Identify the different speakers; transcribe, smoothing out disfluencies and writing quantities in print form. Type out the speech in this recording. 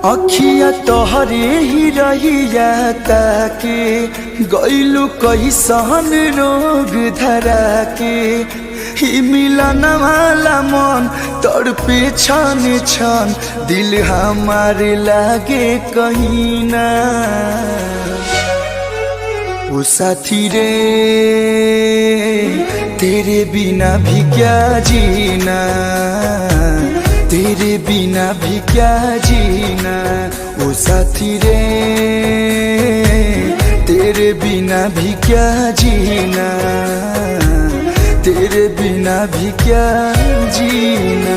Speaker 1: अखिया तोहरे ही रहिया ताके गइलु कैसन रोग धरा के ही मिलन वाला मन तड़पे छन छन दिल हमारे लागे कहीं ना। ओ साथी रे तेरे बिना भी क्या जीना, तेरे बिना भी क्या जीना। ओ साथी रे तेरे बिना भी क्या जीना, तेरे बिना भी क्या जीना।